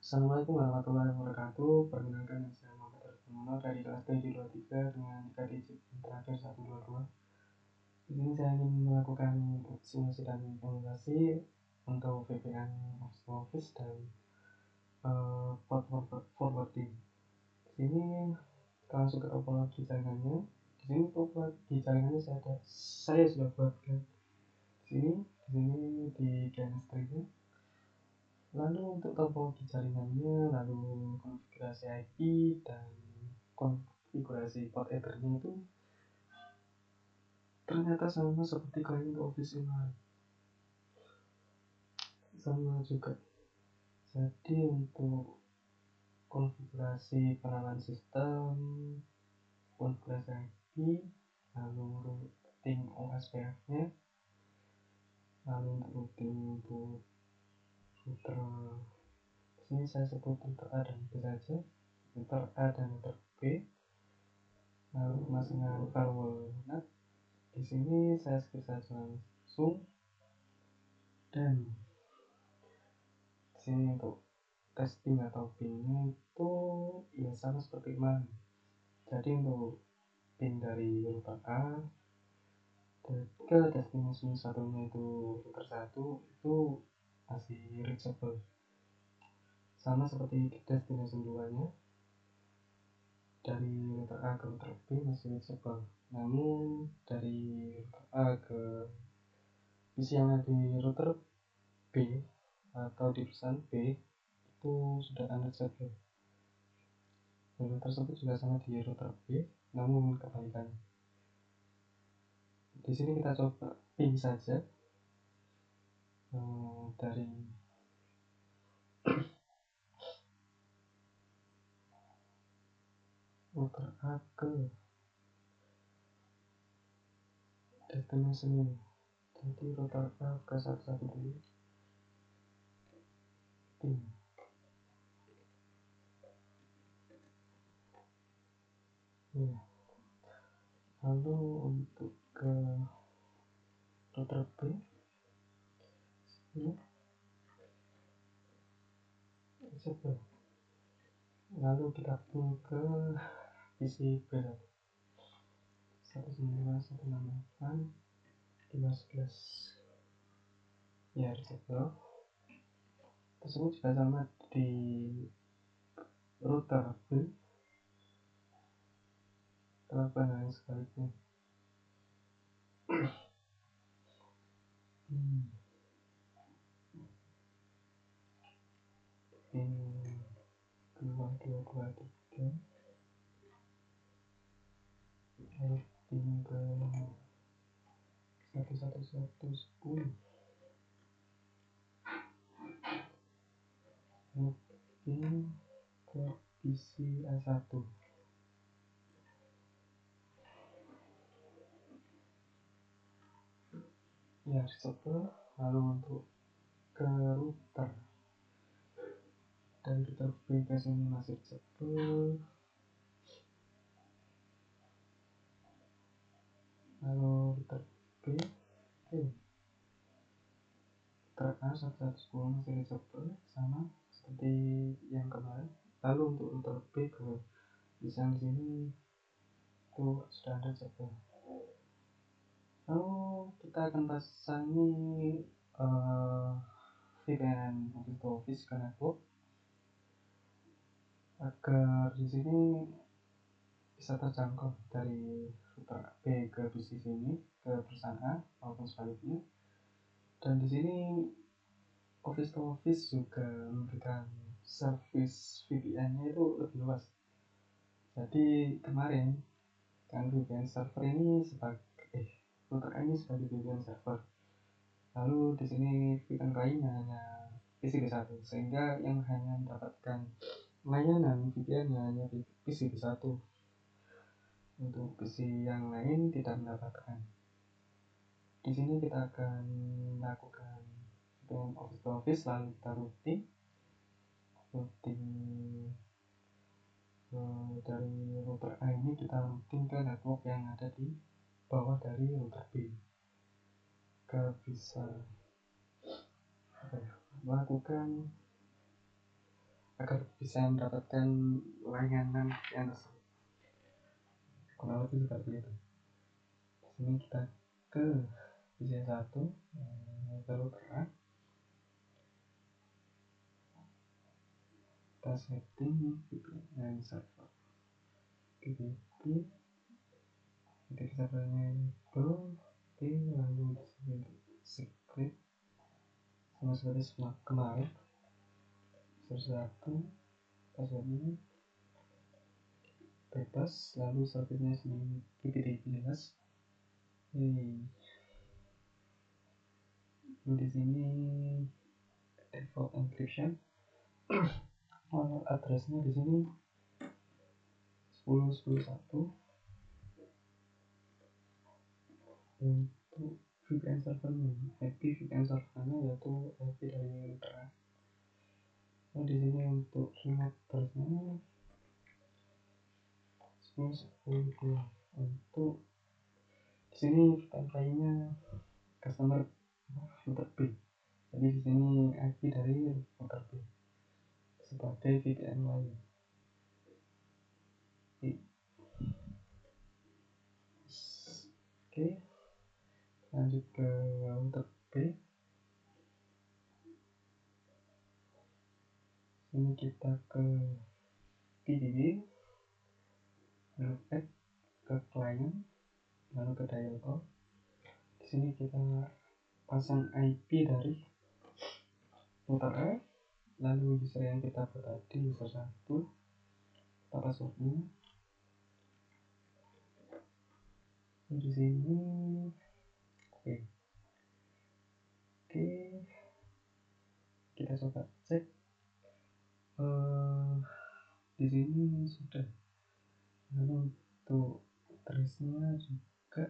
Assalamualaikum warahmatullahi wabarakatuh. Perkenalkan, saya Muhammad Arifmono dari kelas PJ23 dengan tingkat digit terakhir 122. Di sini saya ingin melakukan simulasi dan simulasi untuk VPN Office dan port forwarding. Di sini langsung ke topologi jaringannya. Di sini topologi jaringannya saya sudah buatkan. Di sini di DNS tree. Lalu untuk topologi jaringannya, lalu konfigurasi IP dan konfigurasi port Ethernet itu ternyata sama seperti klien Office yang lain, sama juga. Jadi untuk konfigurasi penamaan sistem, konfigurasi IP, lalu routing OSPF-nya, lalu untuk routing untuk router, sini saya sebut router A dan B saja, router A dan router B. Lalu masing-masing firewall NAT. Di sini saya skip saja langsung. Dan di sini untuk testing atau pin-nya itu ya sama seperti kemarin. Jadi untuk pin dari router A ke destination satunya itu router 1 itu masih reachable, sama seperti destination 2 nya dari router A ke router B masih reachable. Namun dari router A ke PC yang ada di router B atau di perusahaan B itu sudah unreachable. Router tersebut juga sama di router B, namun kebalikan. Di sini kita coba ping saja dari router A ke destination ini. Jadi router A ke 112 ping. Ya. Lalu untuk ke router B ini reachable. Lalu kita ping ke PC B 192.168.15 ya reachable. Tersebut juga sama di router B. Lakukan hal yang sebaliknya. Pin 2223 lalu pin ke 11110 lalu pin ke PC A1 ya reachable. Lalu untuk ke router dan router B ke sini masih reachable. Lalu router B router A 110 masih reachable sama seperti yang kemarin. Lalu untuk router B ke bisa di sini itu sudah ada reachable. Lalu kita akan pasangi VPN Office ke network agar di sini bisa terjangkau dari router B ke PC sini ke perusahaan A maupun sebaliknya. Dan di sini Office to Office juga memberikan service VPN-nya itu lebih luas. Jadi kemarin kan VPN server ini sebagai router ini sebagai VPN server. Lalu di sini VPN lainnya hanya PCB1, sehingga yang hanya mendapatkan layanan VPN hanya PCB1. Untuk PC yang lain tidak mendapatkan. Di sini kita akan melakukan VPN Office to Office, lalu kita routing dari router A ini kita routing ke network yang ada di bawah dari router B. Bisa melakukan agar bisa mendapatkan layanan yang tersebut. Kurang lebih seperti itu. Di sini kita ke PC 1, lalu terang, kita setting VPN server PPP, titik servernya itu P, lalu di sini secret sama seperti kemarin satu passwordnya bebas, lalu servernya sendiri PPTP jelas. Lalu di sini default encryption, addressnya di sini 10.10.1 untuk VPN servernya. IP VPN servernya yaitu IP dari router. Lalu di sini untuk remote addressnya 10.10.2 untuk di sini VPN-nya customer router B. Jadi di sini IP dari router B sebagai VPN lain. Oke, lanjut ke router B. Ini kita ke PDB, lalu add ke client, lalu ke dial call. Di sini kita pasang IP dari router A, lalu user yang kita buat tadi user 1, kita passwordnya. Di sini oke, kita coba cek. Di sini sudah. Lalu untuk addressnya juga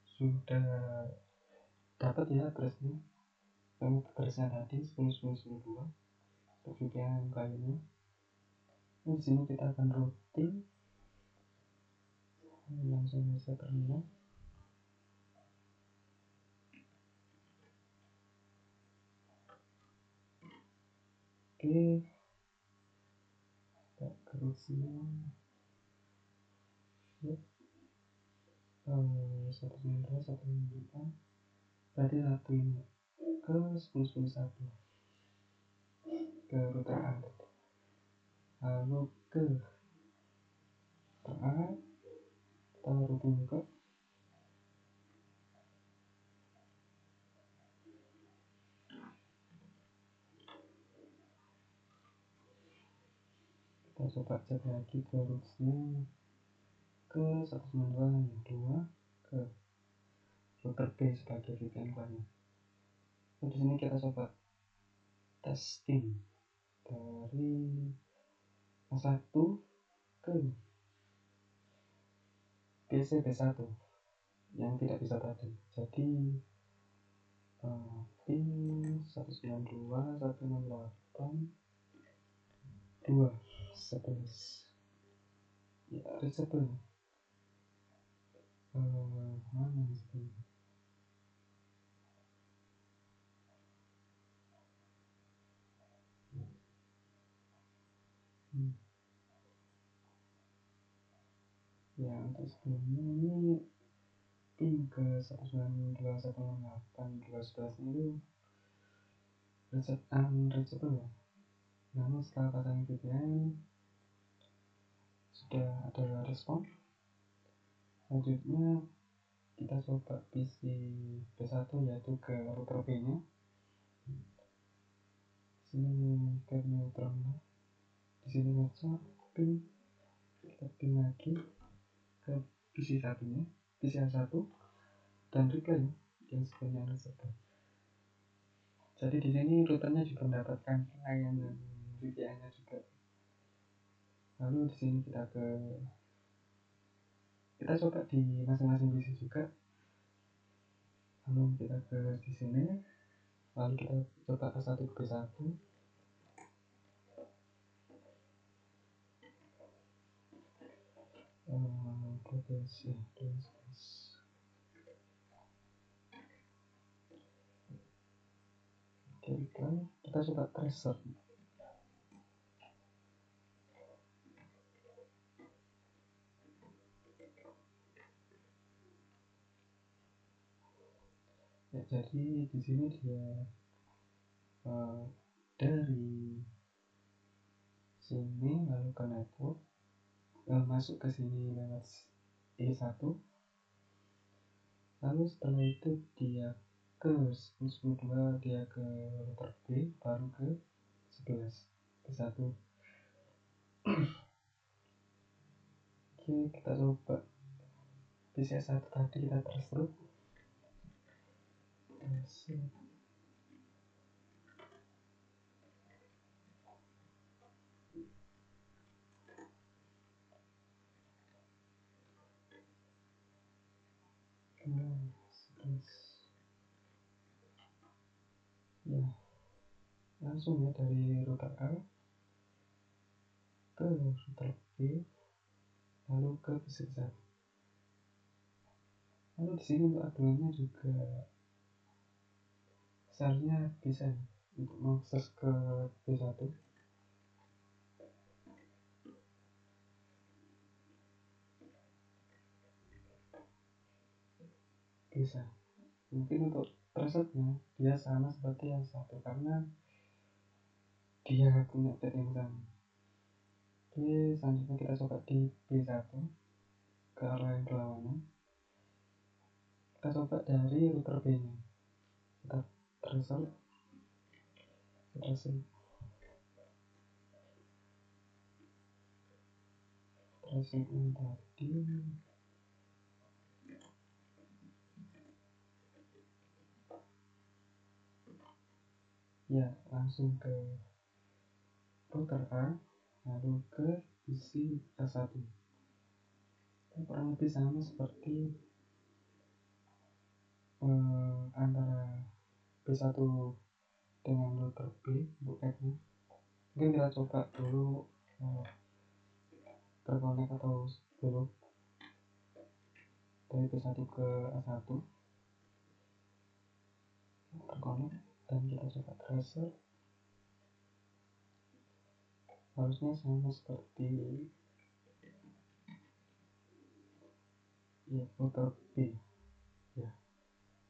sudah dapat ya addressnya. Lalu addressnya tadi 10.10.2 untuk VPN kliennya. Di sini kita akan routing, langsung bisa terminal. Oke, ke routingnya ya, 192.168 berarti satu ini ke 10.10.1 ke router A, lalu ke router A kita routing juga. Kita coba cek lagi ke rootsnya ke 192.2 ke router B sebagai VPN client. Di sini kita coba testing dari A1 ke PC B1 yang tidak bisa tadi. Jadi pin 192.168.2.11 ya, reachable. Mana sih? Ya, untuk sebelumnya ini pin ke 192.168.2.11 itu unreachable ya. Namun setelah pasang VPN sudah ada respon. Selanjutnya kita coba PC B1 yaitu ke router B nya. Sini ke new terminal. Di sini ngecek pin, kita pin lagi ke PC satunya, PC A1 dan reply yang sebenarnya reachable. Jadi di sini routernya juga mendapatkan layanan VPN-nya juga. Lalu di sini kita coba di masing-masing PC juga. Lalu kita ke di sini, lalu kita coba A1 ke B1. Oke, Lalu kita coba tracer. Ya, jadi di sini dia dari sini lalu ke network, masuk ke sini lewat E1, lalu setelah itu dia ke 10.2, dia ke router B, baru ke 11 ke 1. Oke, kita coba PCS1 tadi kita tersebut ya, langsung ya dari router A ke router B lalu ke PC1. Lalu di sini untuk aduannya juga seharusnya bisa untuk mengakses ke B1 bisa. Mungkin untuk tracernya dia sama seperti yang satu karena dia punya pet yang sama. Oke, selanjutnya kita coba di B1 ke arah yang berlawanan. Kita coba dari router B nya, kita tracer tracing ini tadi ya, langsung ke router A lalu ke isi S1. Kurang lebih sama seperti antara B1 dengan router B untuk packnya. Mungkin kita coba dulu terkonek atau belum dari B1 ke A1 terkonek, dan kita coba tracer. Harusnya sama seperti ya router B ya,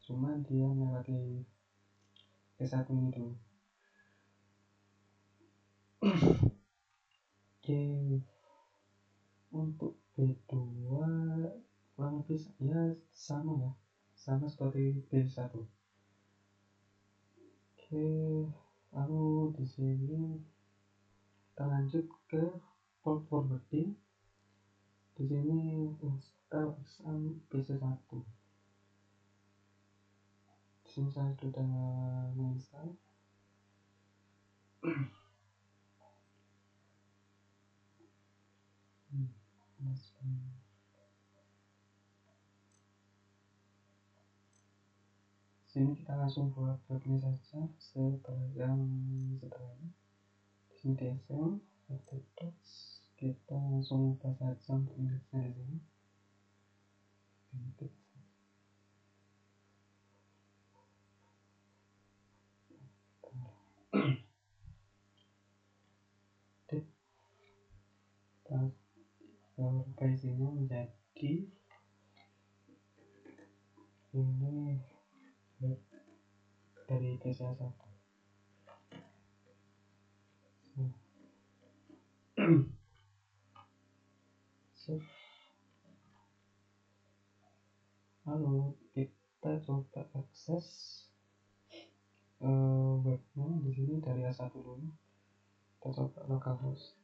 cuma dia melewati E1 ini dulu. Oke, untuk B2 kurang lebih ya sama seperti B1. Oke, lalu di sini kita lanjut ke port forwarding. Di sini install XAMPP PC1. Di sini saya sudah menginstal. Sini kita langsung buat webnya saja setelah ini. Di sini DSL kita langsung buka saja untuk indeksnya di sini. Kita buka isinya menjadi ini dari PC1. Lalu kita coba akses webnya di sini dari A1 dulu. Kita coba localhost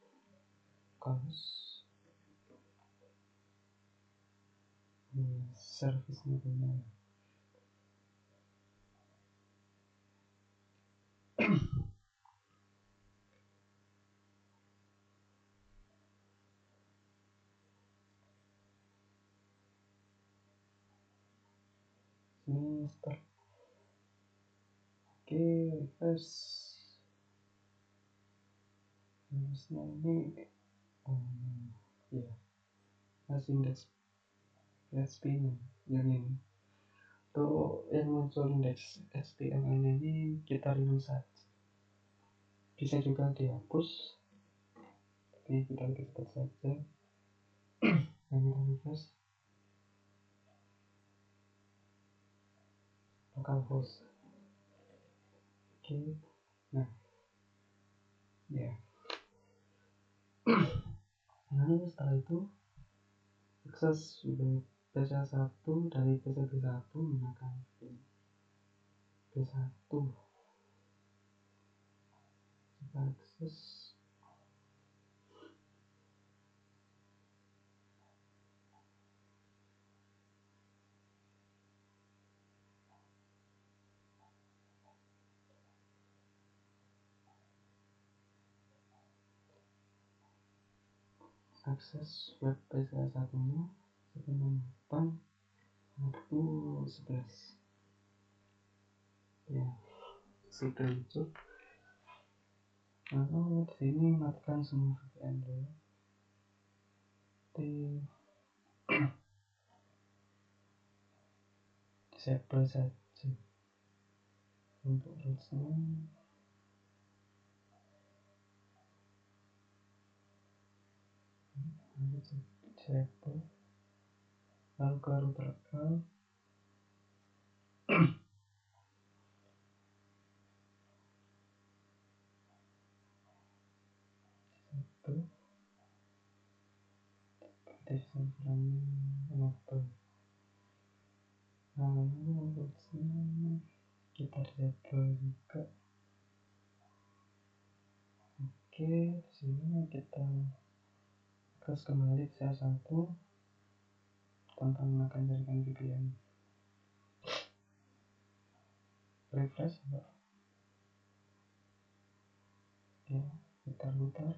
service-nya punya. Ini start. Oke, refresh. Harusnya ini ya masih indeks PHP-nya yang ini. Tuh yang muncul indeks HTML-nya ini kita rename saja. bisa juga dihapus, tapi kita lebih cepat saja. Dan kita refresh localhost. Oke, nah ya. Lalu setelah itu akses web PC1 dari PC1 menggunakan P1. Kita akses web PC1 nya 168.1.11. Ya, sudah lucu. Lalu di sini matikan semua VPN dulu. Disable saja untuk rootsnya. Disable, lalu ke router A. Aktifkan enable. Lalu rootsnya kita disable juga. Oke, di sini kita akses kembali ke C1 tanpa menggunakan jaringan VPN. Refresh ya. Ya, putar-putar,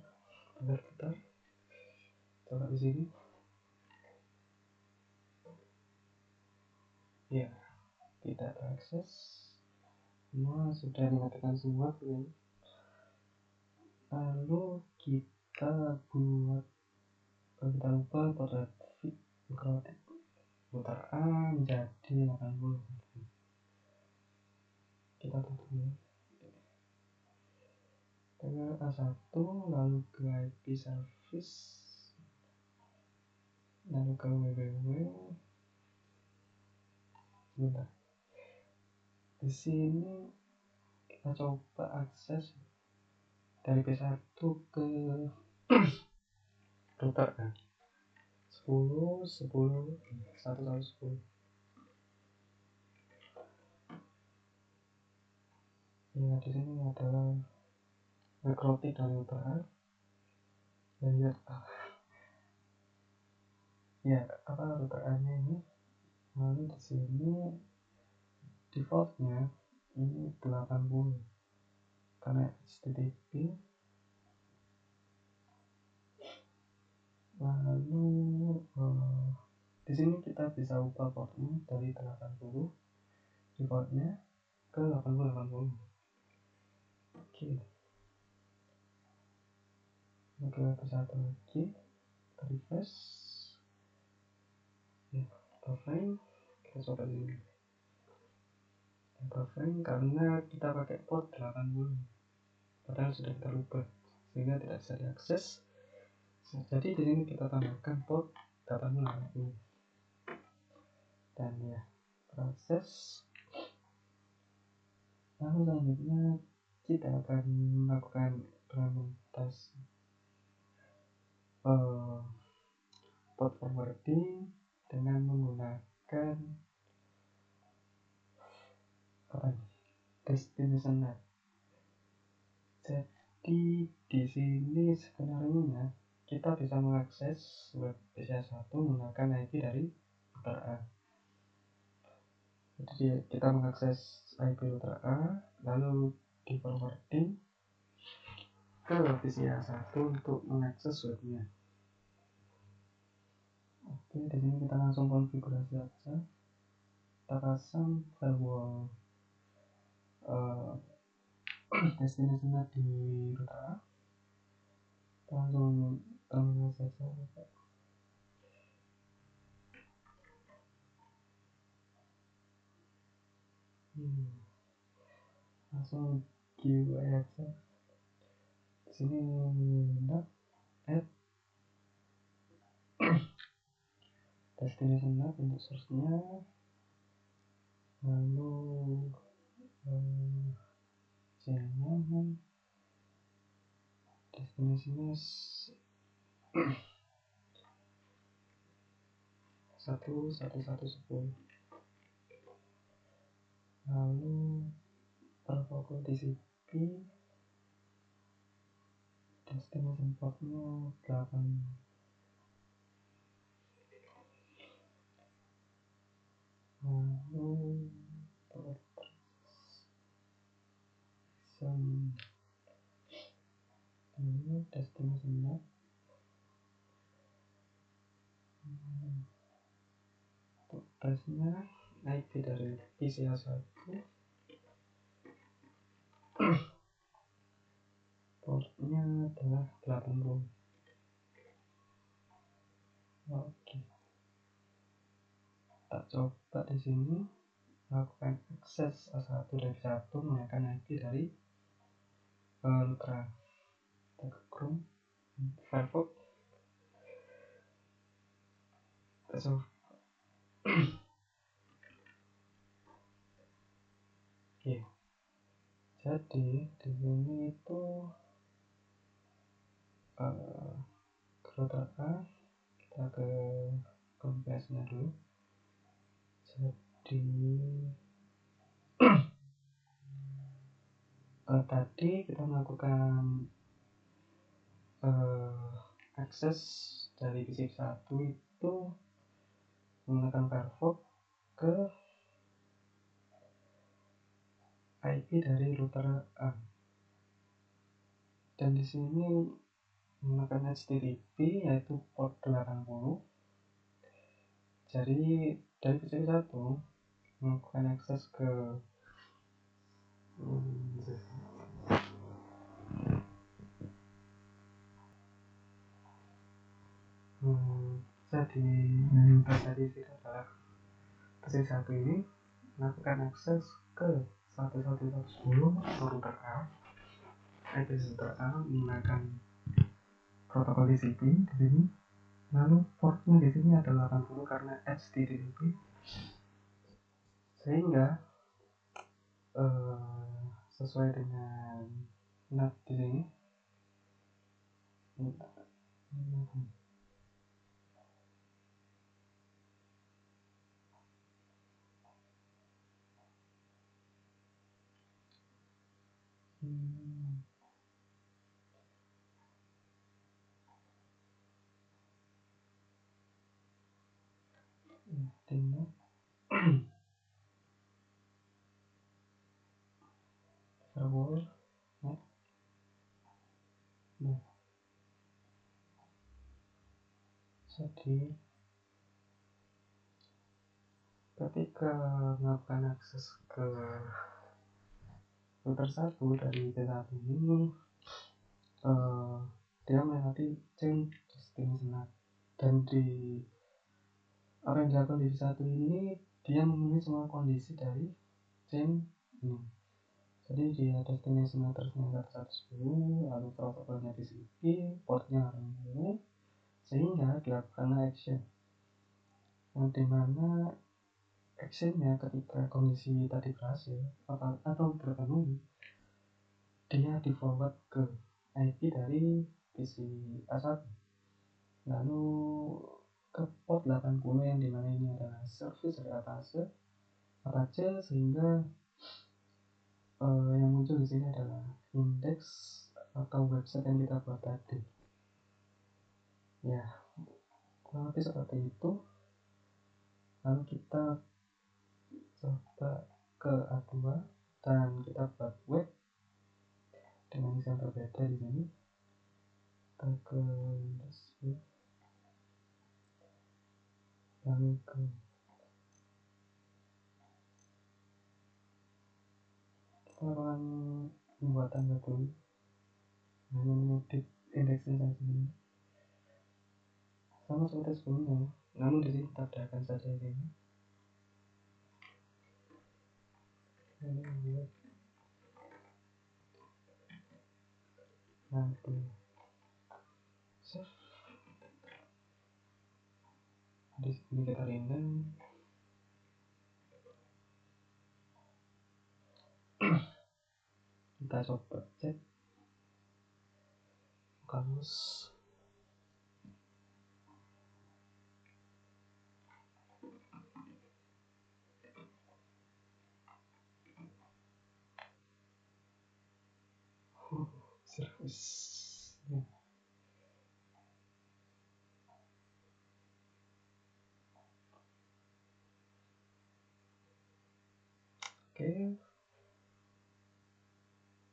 coba di sini. Ya, tidak terakses. Semua sudah dimatikan semua ya. Lalu kita ubah port router A menjadi 80. Kita tutup ya. Ke A1, lalu ke IP service, lalu ke www. Bentar. Di sini kita coba akses dari P1 ke router A 10 10 1110. Ya, di sini adalah routing dari router A. Ya, ya apa router A-nya ini. Lalu di sini defaultnya ini 80 karena HTTP. Lalu di sini kita bisa ubah portnya dari 80 defaultnya ke 80. Oke, ke satu lagi, refresh ya, buffering. Kita coba ini buffering karena kita pakai port 80 padahal sudah kita rubah sehingga tidak bisa diakses. Jadi di sini kita tambahkan port 80 dan ya, proses. Lalu selanjutnya kita akan melakukan implementasi port forwarding dengan menggunakan destination net. Jadi di sini sebenarnya kita bisa mengakses web PC1 menggunakan IP dari router A. Jadi kita mengakses IP router A, lalu di forwarding ke PC1 untuk mengakses webnya. Oke, di sini kita langsung konfigurasi aja. Kita pasang firewall destination net di router A. Langsung terminal saja. Langsung GUI aja. sini not add destination map untuk source-nya, lalu channel destination-nya 11110, lalu protokol TCP destination port-nya 8, lalu port ini destination-nya untuk address-nya IP dari PCA1, portnya adalah 80. Oke, tak coba di sini lakukan akses A1 dari 1 menggunakan IP dari Ultra. Kita ke Chrome, Firefox, kita coba. Oke, jadi di sini itu ke Router A, kita ke Compass-nya dulu. Jadi tadi kita melakukan akses dari PC1 itu menggunakan Firefox ke IP dari router A, dan di sini menggunakan HTTP yaitu port 80. Jadi dari PC1 melakukan akses ke jadi yang tadi kita adalah PC1 ini melakukan akses ke 11110 router A, IP router A menggunakan protokol TCP di sini. Lalu portnya di sini adalah 80 karena HTTP, sehingga sesuai dengan NAT di sini. Tinggal server. Nah, jadi ketika melakukan akses ke router 1 dari C1 ini, dia melewati chain destination NAT, dan di apa yang dilakukan di C1 ini dia memenuhi semua kondisi dari chain ini. Jadi dia destination address-nya 110, lalu protokolnya TCP, portnya 80, sehingga dilakukan action. Yang dimana actionnya ketika kondisi tadi berhasil atau terpenuhi, dia di forward ke IP dari PC A1, lalu ke port 80 yang dimana ini adalah service dari Apache, sehingga yang muncul di sini adalah indeks atau website yang kita buat tadi. Ya, kurang lebih seperti itu. Lalu kita coba ke A2 dan kita buat web dengan isi yang berbeda di sini. Kita ke Windows, lalu ke lakukan pembuatan web dulu, lalu mengedit indeksnya saja sama seperti sebelumnya, namun di sini kita adakan saja ini. Nah, Save. Di sini kita rindam. Kita coba cek kamus. Service. Oke.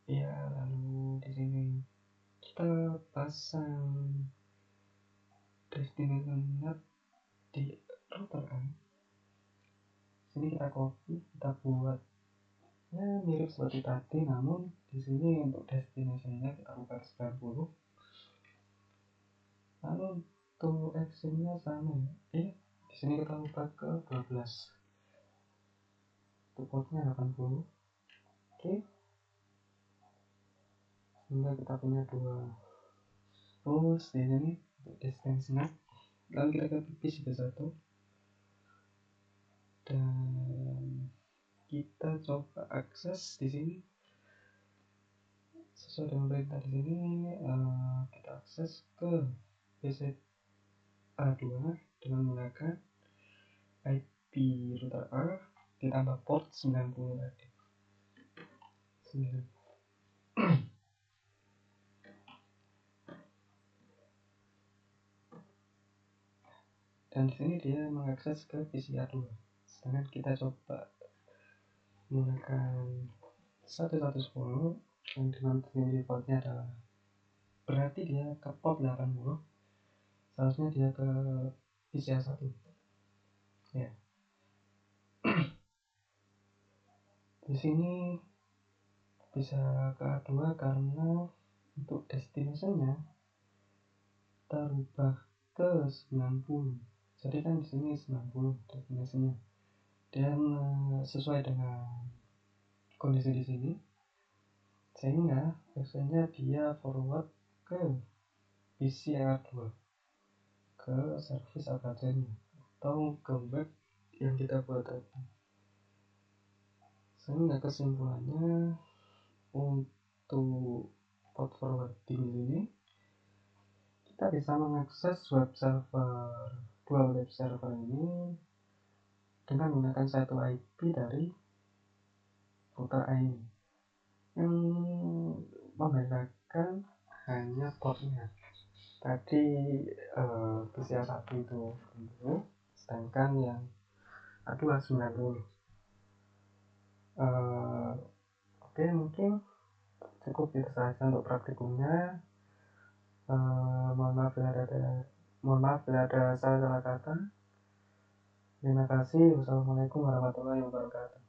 Ya, lalu di sini kita pasang destination net di router A. Sini kita copy, kita buat ya mirip seperti tadi, namun di sini untuk destinasinya kita ubah ke 90. Lalu untuk actionnya sama ya. Di sini kita ubah ke 12. Untuk portnya 80. Oke. Sehingga kita punya dua rules di sini untuk destinasinya. Lalu kita ke PC ke-1 dan kita coba akses di sini sesuai dengan perintah di sini. Kita akses ke PC A2 dengan menggunakan IP router A ditambah port 90 tadi. 9. Dan di sini dia mengakses ke PC A2. Sedangkan kita coba menggunakan 1110 yang dengan defaultnya adalah, berarti dia ke port 80. Seharusnya dia ke PC A1 ya. Di sini bisa ke A2 karena untuk destinasinya kita rubah ke 90. Jadi kan di sini 90 destinasinya. Dan sesuai dengan kondisi di sini, sehingga biasanya dia forward ke PC A2, ke service aplikasinya atau ke web yang kita buat tadi. Sehingga kesimpulannya untuk port forwarding ini kita bisa mengakses dua web server ini dengan menggunakan satu IP dari router A ini, yang membedakan hanya portnya. Tadi PC A1 itu 60, sedangkan yang A2 90. Oke, mungkin cukup itu saja untuk praktikumnya. Mohon maaf bila ada salah kata. Terima kasih. Wassalamualaikum warahmatullahi wabarakatuh.